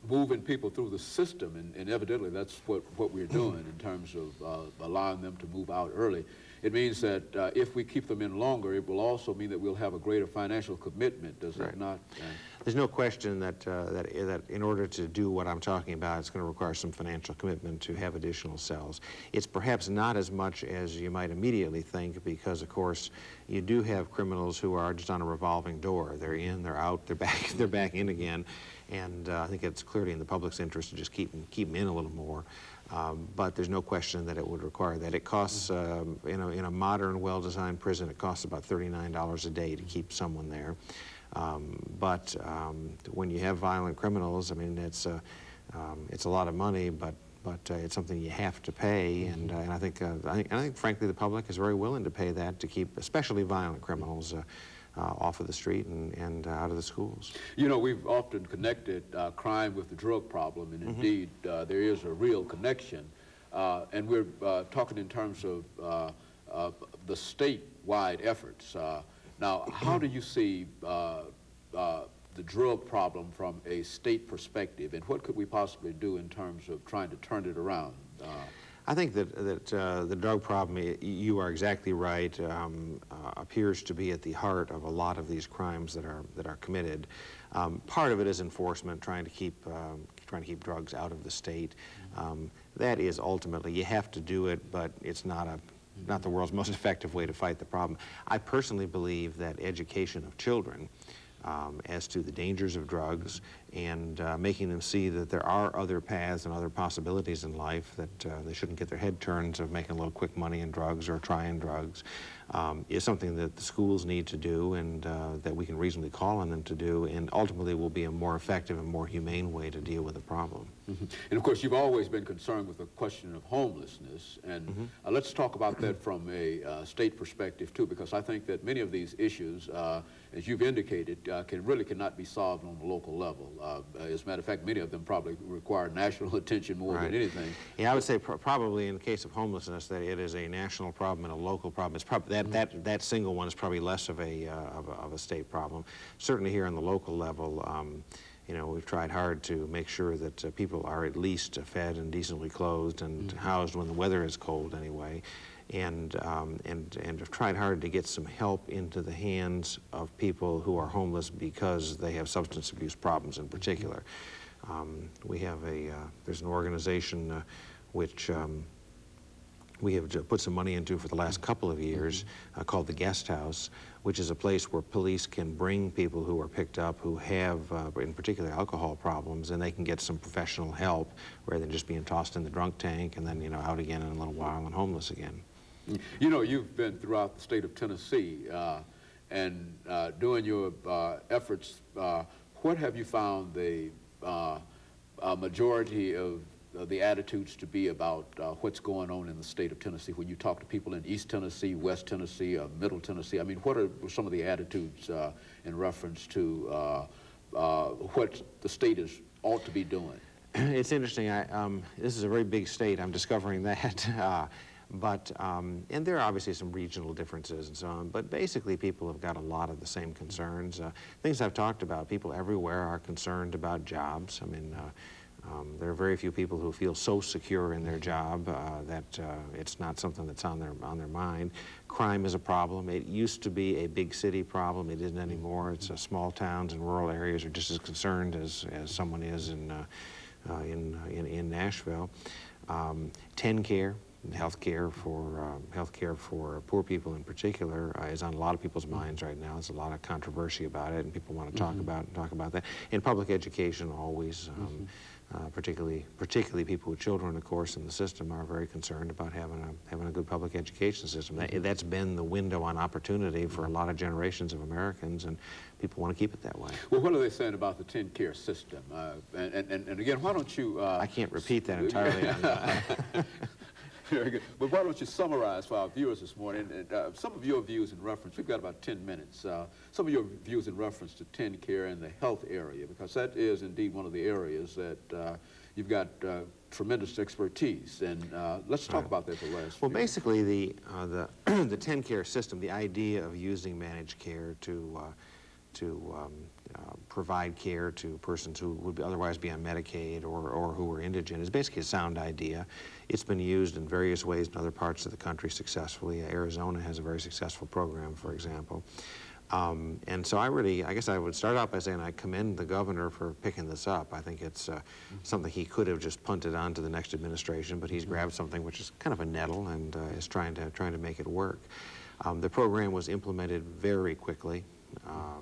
moving people through the system, and evidently that's what we're doing in terms of allowing them to move out early. It means that if we keep them in longer, it will also mean that we'll have a greater financial commitment, does it not? There's no question that, that in order to do what I'm talking about, it's going to require some financial commitment to have additional cells. It's perhaps not as much as you might immediately think because, of course, you do have criminals who are just on a revolving door. They're in, they're out, they're back in again. And I think it's clearly in the public's interest to just keep them in a little more. But there's no question that it would require that. It costs, in a modern, well-designed prison, it costs about $39 a day to keep someone there. But when you have violent criminals, I mean, it's a lot of money, but it's something you have to pay, and I think, frankly, the public is very willing to pay that to keep, especially violent criminals, off of the street and out of the schools. You know, we've often connected crime with the drug problem, and indeed there is a real connection. And we're talking in terms of the statewide efforts. Now, how do you see the drug problem from a state perspective, and what could we possibly do in terms of trying to turn it around? I think that the drug problem, you are exactly right, appears to be at the heart of a lot of these crimes that are committed. Part of it is enforcement, trying to keep drugs out of the state. That is ultimately, you have to do it, but it's not the world's most effective way to fight the problem. I personally believe that education of children as to the dangers of drugs and making them see that there are other paths and other possibilities in life, that they shouldn't get their head turned of making a little quick money in drugs or trying drugs, is something that the schools need to do and that we can reasonably call on them to do, and ultimately will be a more effective and more humane way to deal with the problem. And of course, you've always been concerned with the question of homelessness, and let's talk about that from a state perspective too, because I think that many of these issues, as you've indicated, cannot be solved on the local level. As a matter of fact, many of them probably require national attention more than anything. Yeah, I would say probably in the case of homelessness that it is a national problem and a local problem. It's probably that single one is probably less of a state problem. Certainly here on the local level, you know, we've tried hard to make sure that people are at least fed and decently clothed and housed when the weather is cold anyway. And have tried hard to get some help into the hands of people who are homeless because they have substance abuse problems in particular. We have there's an organization which we have put some money into for the last couple of years called the Guest House, which is a place where police can bring people who are picked up who have, in particular, alcohol problems, and they can get some professional help rather than just being tossed in the drunk tank and then, you know, out again in a little while and homeless again. You know, you've been throughout the state of Tennessee and doing your efforts, what have you found the majority of the attitudes to be about what's going on in the state of Tennessee when you talk to people in East Tennessee, West Tennessee, Middle Tennessee? I mean, what are some of the attitudes in reference to what the state ought to be doing? It's interesting. This is a very big state. I'm discovering that. And there are obviously some regional differences and so on, but basically people have got a lot of the same concerns. Things I've talked about, people everywhere are concerned about jobs. I mean, there are very few people who feel so secure in their job that it's not something that's on their mind. Crime is a problem. It used to be a big city problem. It isn't anymore. It's small towns and rural areas are just as concerned as someone is in Nashville. TennCare. Healthcare for poor people in particular is on a lot of people's minds right now. There's a lot of controversy about it, and people want to talk about that. In public education, always, particularly people with children, of course, in the system are very concerned about having a good public education system. That's been the window on opportunity for a lot of generations of Americans, and people want to keep it that way. Well, what are they saying about the TennCare system? And again, why don't you... I can't repeat that entirely. Very good. But why don't you summarize for our viewers this morning some of your views in reference, we've got about 10 minutes, some of your views in reference to TennCare and the health area, because that is indeed one of the areas that you've got tremendous expertise. And let's talk about that for the last Well, basically, the TennCare system, the idea of using managed care to to provide care to persons who would otherwise be on Medicaid or who were indigent is basically a sound idea. It's been used in various ways in other parts of the country successfully. Arizona has a very successful program, for example. And so I guess I would start out by saying I commend the governor for picking this up. I think it's something he could have just punted on to the next administration, but he's grabbed something which is kind of a nettle and is trying to make it work. The program was implemented very quickly,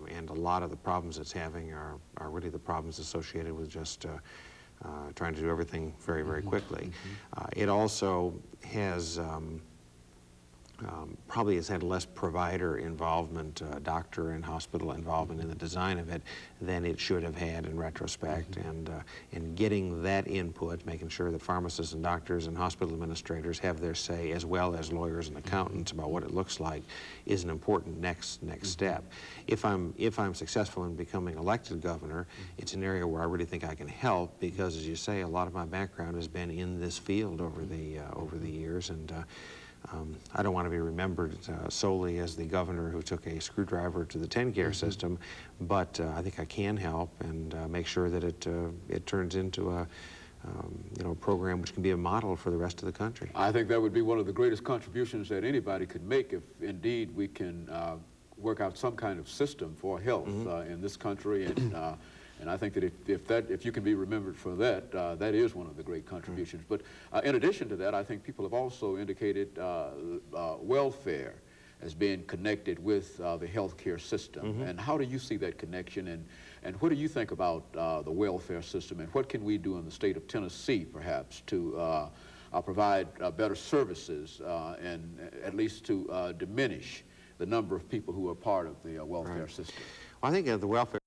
and a lot of the problems it's having are really the problems associated with just trying to do everything very, very quickly. It also has probably has had less provider involvement, doctor and hospital involvement in the design of it than it should have had in retrospect. And getting that input, making sure that pharmacists and doctors and hospital administrators have their say, as well as lawyers and accountants about what it looks like, is an important next step. If I'm successful in becoming elected governor, it's an area where I really think I can help, because, as you say, a lot of my background has been in this field over the years, and I don't want to be remembered solely as the governor who took a screwdriver to the TennCare system, but I think I can help and make sure that it turns into a program which can be a model for the rest of the country. I think that would be one of the greatest contributions that anybody could make if indeed we can work out some kind of system for health in this country. And I think that if you can be remembered for that, that is one of the great contributions. But in addition to that, I think people have also indicated welfare as being connected with the healthcare system. And how do you see that connection? And what do you think about the welfare system? And what can we do in the state of Tennessee, perhaps, to provide better services and at least to diminish the number of people who are part of the welfare system? Well, I think the welfare